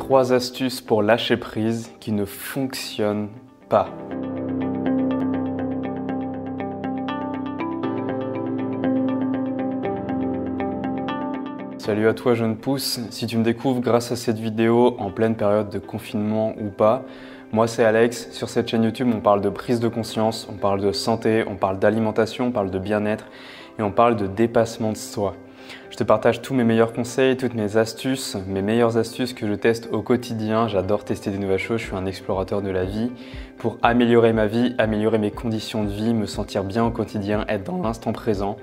3 astuces pour lâcher prise qui ne fonctionnent pas. Salut à toi jeune pouce, si tu me découvres grâce à cette vidéo en pleine période de confinement ou pas, moi c'est Alex, sur cette chaîne YouTube on parle de prise de conscience, on parle de santé, on parle d'alimentation, on parle de bien-être et on parle de dépassement de soi. Je te partage tous mes meilleurs conseils, toutes mes astuces, mes meilleures astuces que je teste au quotidien. J'adore tester des nouvelles choses, je suis un explorateur de la vie pour améliorer ma vie, améliorer mes conditions de vie, me sentir bien au quotidien, être dans l'instant présent.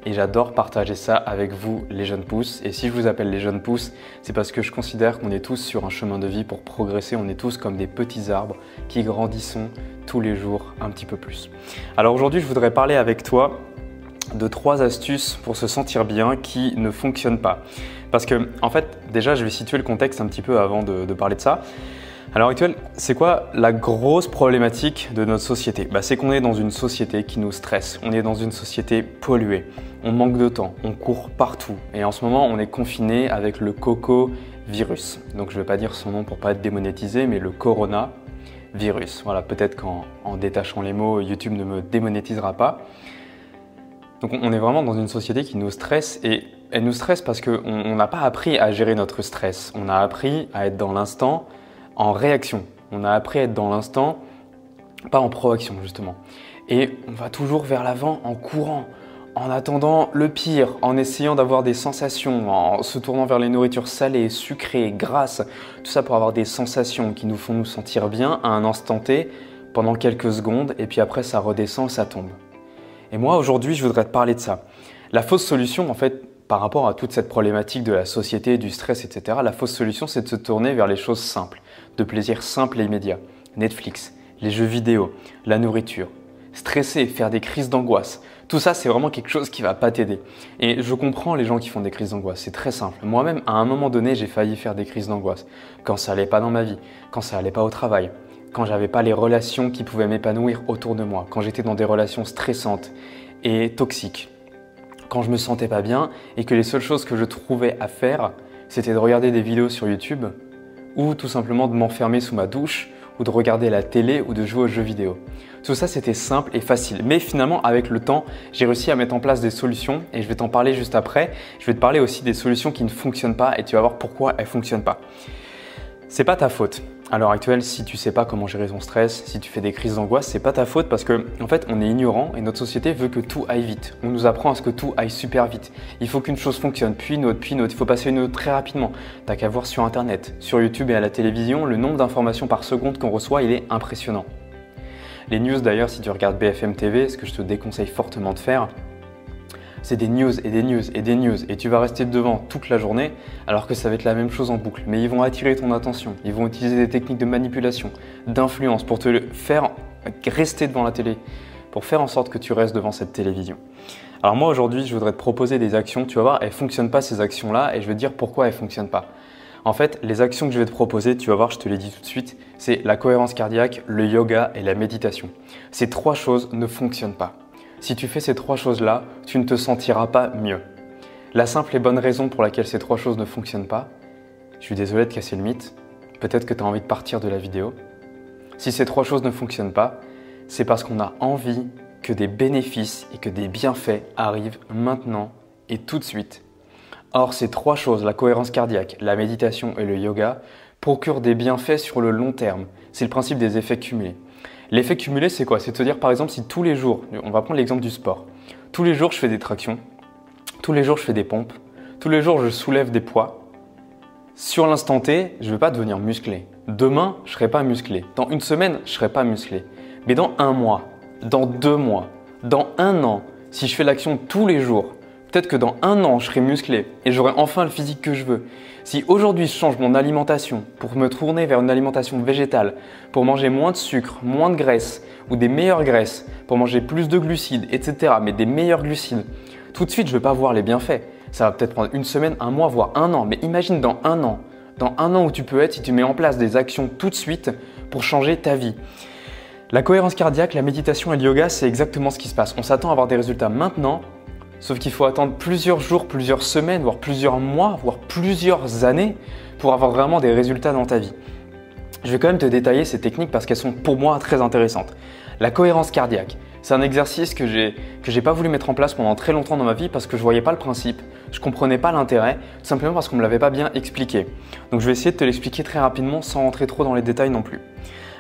Et j'adore partager ça avec vous les jeunes pousses. Et si je vous appelle les jeunes pousses, c'est parce que je considère qu'on est tous sur un chemin de vie pour progresser. On est tous comme des petits arbres qui grandissons tous les jours un petit peu plus. Alors aujourd'hui, je voudrais parler avec toi de 3 astuces pour se sentir bien qui ne fonctionnent pas. Parce que, en fait, déjà, je vais situer le contexte un petit peu avant de parler de ça. À l'heure actuelle, c'est quoi la grosse problématique de notre société? C'est qu'on est dans une société qui nous stresse. On est dans une société polluée. On manque de temps, on court partout. Et en ce moment, on est confiné avec le coco-virus. Donc, je ne vais pas dire son nom pour ne pas être démonétisé, mais le coronavirus. Voilà, peut-être qu'en détachant les mots, YouTube ne me démonétisera pas. Donc on est vraiment dans une société qui nous stresse et elle nous stresse parce qu'on n'a pas appris à gérer notre stress. On a appris à être dans l'instant en réaction. On a appris à être dans l'instant, pas en proaction justement. Et on va toujours vers l'avant en courant, en attendant le pire, en essayant d'avoir des sensations, en se tournant vers les nourritures salées, sucrées, grasses. Tout ça pour avoir des sensations qui nous font nous sentir bien à un instant T pendant quelques secondes et puis après ça redescend, ça tombe. Et moi, aujourd'hui, je voudrais te parler de ça. La fausse solution, en fait, par rapport à toute cette problématique de la société, du stress, etc., la fausse solution, c'est de se tourner vers les choses simples, de plaisir simple et immédiat. Netflix, les jeux vidéo, la nourriture. Stresser, faire des crises d'angoisse. Tout ça, c'est vraiment quelque chose qui ne va pas t'aider. Et je comprends les gens qui font des crises d'angoisse, c'est très simple. Moi-même, à un moment donné, j'ai failli faire des crises d'angoisse. Quand ça n'allait pas dans ma vie, quand ça n'allait pas au travail, quand j'avais pas les relations qui pouvaient m'épanouir autour de moi, quand j'étais dans des relations stressantes et toxiques, quand je me sentais pas bien et que les seules choses que je trouvais à faire, c'était de regarder des vidéos sur YouTube ou tout simplement de m'enfermer sous ma douche ou de regarder la télé ou de jouer aux jeux vidéo. Tout ça, c'était simple et facile. Mais finalement, avec le temps, j'ai réussi à mettre en place des solutions et je vais t'en parler juste après. Je vais te parler aussi des solutions qui ne fonctionnent pas et tu vas voir pourquoi elles ne fonctionnent pas. C'est pas ta faute. À l'heure actuelle, si tu sais pas comment gérer ton stress, si tu fais des crises d'angoisse, c'est pas ta faute parce que en fait, on est ignorant et notre société veut que tout aille vite. On nous apprend à ce que tout aille super vite. Il faut qu'une chose fonctionne, puis une autre, puis une autre. Il faut passer une autre très rapidement. T'as qu'à voir sur Internet, sur YouTube et à la télévision, le nombre d'informations par seconde qu'on reçoit, il est impressionnant. Les news d'ailleurs, si tu regardes BFM TV, ce que je te déconseille fortement de faire, c'est des news et des news et des news et tu vas rester devant toute la journée alors que ça va être la même chose en boucle. Mais ils vont attirer ton attention, ils vont utiliser des techniques de manipulation, d'influence pour te faire rester devant la télé, pour faire en sorte que tu restes devant cette télévision. Alors moi aujourd'hui, je voudrais te proposer des actions, tu vas voir, elles ne fonctionnent pas ces actions-là et je vais te dire pourquoi elles ne fonctionnent pas. En fait, les actions que je vais te proposer, tu vas voir, je te l'ai dit tout de suite, c'est la cohérence cardiaque, le yoga et la méditation. Ces 3 choses ne fonctionnent pas. Si tu fais ces 3 choses-là, tu ne te sentiras pas mieux. La simple et bonne raison pour laquelle ces 3 choses ne fonctionnent pas, je suis désolé de casser le mythe, peut-être que tu as envie de partir de la vidéo. Si ces 3 choses ne fonctionnent pas, c'est parce qu'on a envie que des bénéfices et que des bienfaits arrivent maintenant et tout de suite. Or, ces 3 choses, la cohérence cardiaque, la méditation et le yoga, procurent des bienfaits sur le long terme. C'est le principe des effets cumulés. L'effet cumulé, c'est quoi? C'est de se dire par exemple si tous les jours, on va prendre l'exemple du sport, tous les jours je fais des tractions, tous les jours je fais des pompes, tous les jours je soulève des poids, sur l'instant T, je ne vais pas devenir musclé. Demain, je ne serai pas musclé. Dans une semaine, je ne serai pas musclé. Mais dans 1 mois, dans 2 mois, dans 1 an, si je fais l'action tous les jours, peut-être que dans 1 an, je serai musclé et j'aurai enfin le physique que je veux. Si aujourd'hui, je change mon alimentation pour me tourner vers une alimentation végétale, pour manger moins de sucre, moins de graisse ou des meilleures graisses, pour manger plus de glucides, etc., mais des meilleurs glucides, tout de suite, je ne vais pas voir les bienfaits. Ça va peut-être prendre 1 semaine, 1 mois, voire 1 an. Mais imagine dans 1 an où tu peux être si tu mets en place des actions tout de suite pour changer ta vie. La cohérence cardiaque, la méditation et le yoga, c'est exactement ce qui se passe. On s'attend à avoir des résultats maintenant Sauf qu'il faut attendre plusieurs jours, plusieurs semaines, voire plusieurs mois, voire plusieurs années pour avoir vraiment des résultats dans ta vie. Je vais quand même te détailler ces techniques parce qu'elles sont pour moi très intéressantes. La cohérence cardiaque, c'est un exercice que j'ai pas voulu mettre en place pendant très longtemps dans ma vie parce que je voyais pas le principe, je comprenais pas l'intérêt, tout simplement parce qu'on me l'avait pas bien expliqué. Donc je vais essayer de te l'expliquer très rapidement sans rentrer trop dans les détails non plus.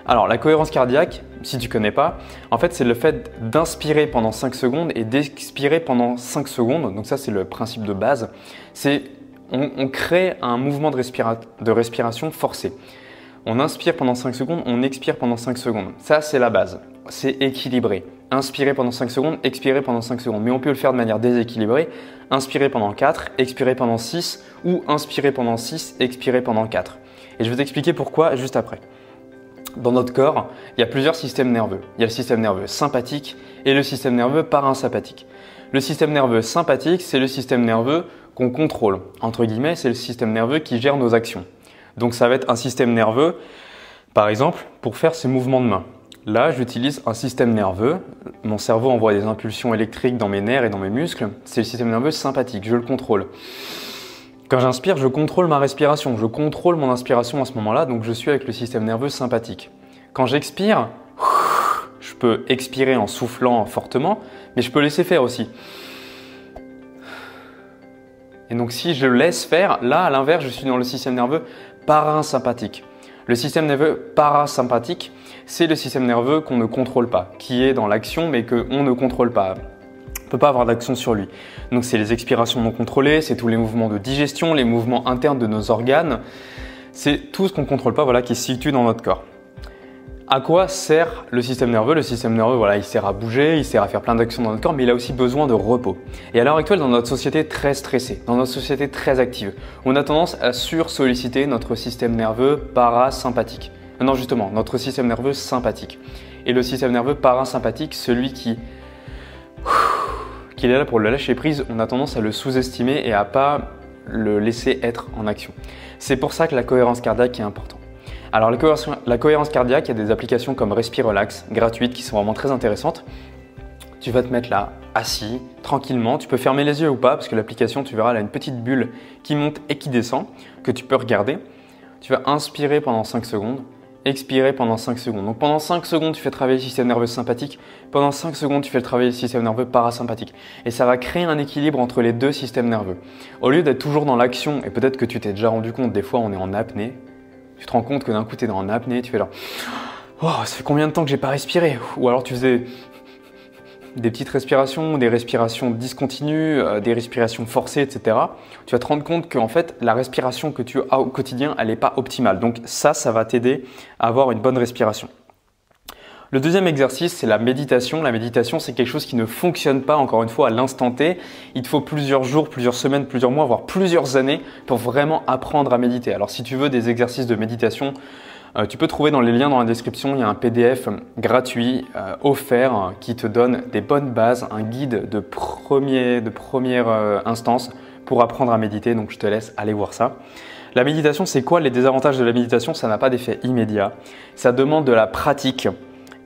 Alors la cohérence cardiaque, si tu connais pas, en fait c'est le fait d'inspirer pendant 5 secondes et d'expirer pendant 5 secondes. Donc ça c'est le principe de base. On crée un mouvement de respiration forcé. On inspire pendant 5 secondes, on expire pendant 5 secondes. Ça, c'est la base. C'est équilibré. Inspirer pendant 5 secondes, expirer pendant 5 secondes. Mais on peut le faire de manière déséquilibrée. Inspirer pendant 4, expirer pendant 6 ou inspirer pendant 6, expirer pendant 4. Et je vais t'expliquer pourquoi juste après. Dans notre corps, il y a plusieurs systèmes nerveux. Il y a le système nerveux sympathique et le système nerveux parasympathique. Le système nerveux sympathique, c'est le système nerveux qu'on contrôle. Entre guillemets, c'est le système nerveux qui gère nos actions. Donc ça va être un système nerveux, par exemple, pour faire ces mouvements de main. Là, j'utilise un système nerveux. Mon cerveau envoie des impulsions électriques dans mes nerfs et dans mes muscles. C'est le système nerveux sympathique, je le contrôle. Quand j'inspire, je contrôle ma respiration. Je contrôle mon inspiration à ce moment-là, donc je suis avec le système nerveux sympathique. Quand j'expire, je peux expirer en soufflant fortement, mais je peux laisser faire aussi. Et donc si je laisse faire, là à l'inverse, je suis dans le système nerveux parasympathique. Le système nerveux parasympathique, c'est le système nerveux qu'on ne contrôle pas, qui est dans l'action mais qu'on ne contrôle pas. On ne peut pas avoir d'action sur lui. Donc c'est les expirations non contrôlées, c'est tous les mouvements de digestion, les mouvements internes de nos organes. C'est tout ce qu'on ne contrôle pas, voilà, qui se situe dans notre corps. À quoi sert le système nerveux? Le système nerveux, voilà, il sert à bouger, il sert à faire plein d'actions dans notre corps, mais il a aussi besoin de repos. Et à l'heure actuelle, dans notre société très stressée, dans notre société très active, on a tendance à sursolliciter notre système nerveux parasympathique. Non, justement, notre système nerveux sympathique. Et le système nerveux parasympathique, celui qui est là pour le lâcher prise, on a tendance à le sous-estimer et à pas le laisser être en action. C'est pour ça que la cohérence cardiaque est importante. Alors la cohérence cardiaque, il y a des applications comme Respirelax, gratuites, qui sont vraiment très intéressantes. Tu vas te mettre là, assis, tranquillement. Tu peux fermer les yeux ou pas, parce que l'application, tu verras, elle a une petite bulle qui monte et qui descend, que tu peux regarder. Tu vas inspirer pendant 5 secondes, expirer pendant 5 secondes. Donc pendant 5 secondes, tu fais travailler le système nerveux sympathique. Pendant 5 secondes, tu fais travailler le système nerveux parasympathique. Et ça va créer un équilibre entre les deux systèmes nerveux. Au lieu d'être toujours dans l'action, et peut-être que tu t'es déjà rendu compte, des fois on est en apnée, tu te rends compte que d'un coup tu es en apnée, tu fais là, oh, ça fait combien de temps que j'ai pas respiré? Ou alors tu faisais des petites respirations, des respirations discontinues, des respirations forcées, etc. Tu vas te rendre compte qu'en fait la respiration que tu as au quotidien, elle n'est pas optimale. Donc ça va t'aider à avoir une bonne respiration. Le deuxième exercice, c'est la méditation. La méditation, c'est quelque chose qui ne fonctionne pas, encore une fois, à l'instant T. Il te faut plusieurs jours, plusieurs semaines, plusieurs mois, voire plusieurs années pour vraiment apprendre à méditer. Alors, si tu veux des exercices de méditation, tu peux trouver dans les liens dans la description, il y a un PDF gratuit, offert, qui te donne des bonnes bases, un guide de première instance pour apprendre à méditer. Donc, je te laisse aller voir ça. La méditation, c'est quoi les désavantages de la méditation? Ça n'a pas d'effet immédiat. Ça demande de la pratique.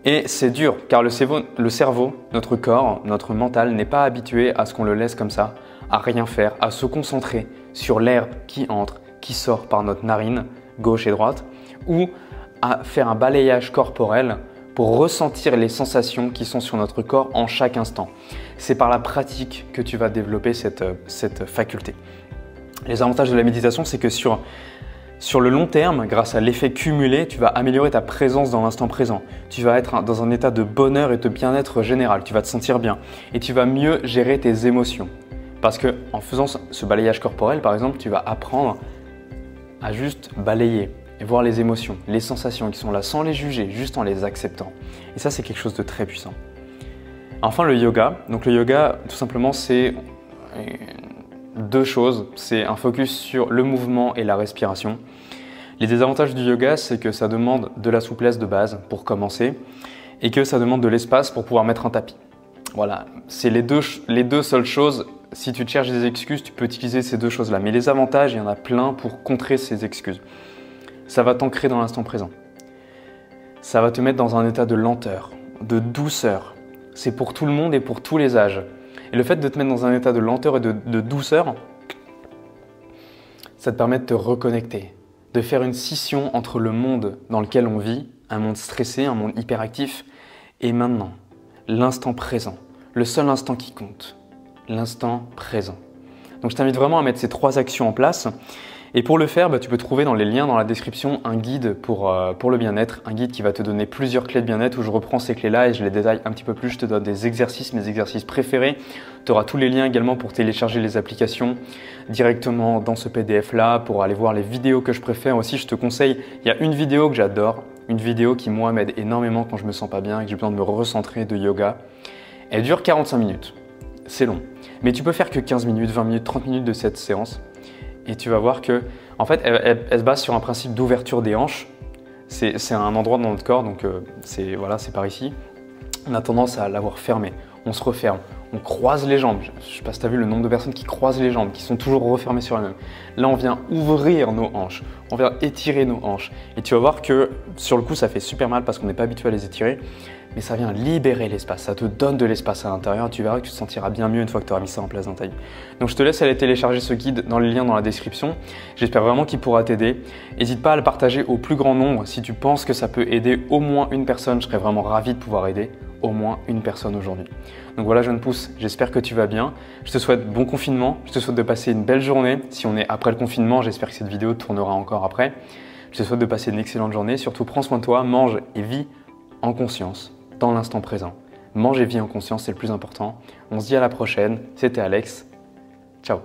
Et c'est dur car le cerveau, notre corps, notre mental n'est pas habitué à ce qu'on le laisse comme ça, à rien faire, à se concentrer sur l'air qui entre, qui sort par notre narine gauche et droite, ou à faire un balayage corporel pour ressentir les sensations qui sont sur notre corps en chaque instant. C'est par la pratique que tu vas développer cette faculté. Les avantages de la méditation, c'est que sur le long terme, grâce à l'effet cumulé, tu vas améliorer ta présence dans l'instant présent. Tu vas être dans un état de bonheur et de bien-être général. Tu vas te sentir bien et tu vas mieux gérer tes émotions. Parce que en faisant ce balayage corporel, par exemple, tu vas apprendre à juste balayer et voir les émotions, les sensations qui sont là sans les juger, juste en les acceptant. Et ça, c'est quelque chose de très puissant. Enfin, le yoga. Donc le yoga, tout simplement, c'est deux choses, c'est un focus sur le mouvement et la respiration. Les désavantages du yoga, c'est que ça demande de la souplesse de base pour commencer et que ça demande de l'espace pour pouvoir mettre un tapis. Voilà, c'est les deux seules choses. Si tu te cherches des excuses, tu peux utiliser ces deux choses-là. Mais les avantages, il y en a plein pour contrer ces excuses. Ça va t'ancrer dans l'instant présent. Ça va te mettre dans un état de lenteur, de douceur. C'est pour tout le monde et pour tous les âges. Et le fait de te mettre dans un état de lenteur et de douceur, ça te permet de te reconnecter, de faire une scission entre le monde dans lequel on vit, un monde stressé, un monde hyperactif, et maintenant, l'instant présent, le seul instant qui compte, l'instant présent. Donc je t'invite vraiment à mettre ces 3 actions en place. Et pour le faire, tu peux trouver dans les liens dans la description un guide pour le bien-être, un guide qui va te donner plusieurs clés de bien-être où je reprends ces clés-là et je les détaille un petit peu plus. Je te donne des exercices, mes exercices préférés. Tu auras tous les liens également pour télécharger les applications directement dans ce PDF-là, pour aller voir les vidéos que je préfère aussi. Je te conseille, il y a une vidéo que j'adore, une vidéo qui moi m'aide énormément quand je me sens pas bien et que j'ai besoin de me recentrer de yoga. Elle dure 45 minutes, c'est long. Mais tu peux faire que 15 minutes, 20 minutes, 30 minutes de cette séance. Et tu vas voir que, en fait, elle se base sur un principe d'ouverture des hanches. C'est un endroit dans notre corps, donc c'est par ici. On a tendance à l'avoir fermé. On se referme, on croise les jambes. Je ne sais pas si tu as vu le nombre de personnes qui croisent les jambes, qui sont toujours refermées sur elles-mêmes. Là, on vient ouvrir nos hanches, on vient étirer nos hanches. Et tu vas voir que sur le coup, ça fait super mal parce qu'on n'est pas habitué à les étirer. Mais ça vient libérer l'espace, ça te donne de l'espace à l'intérieur. Tu verras que tu te sentiras bien mieux une fois que tu auras mis ça en place dans ta vie. Donc je te laisse aller télécharger ce guide dans les liens dans la description. J'espère vraiment qu'il pourra t'aider. N'hésite pas à le partager au plus grand nombre. Si tu penses que ça peut aider au moins une personne, je serais vraiment ravi de pouvoir aider au moins une personne aujourd'hui. Donc voilà, jeune pouce, j'espère que tu vas bien. Je te souhaite bon confinement, je te souhaite de passer une belle journée. Si on est après le confinement, j'espère que cette vidéo tournera encore après. Je te souhaite de passer une excellente journée. Surtout, prends soin de toi, mange et vis en conscience, dans l'instant présent. Mange et vis en conscience, c'est le plus important. On se dit à la prochaine. C'était Alex. Ciao.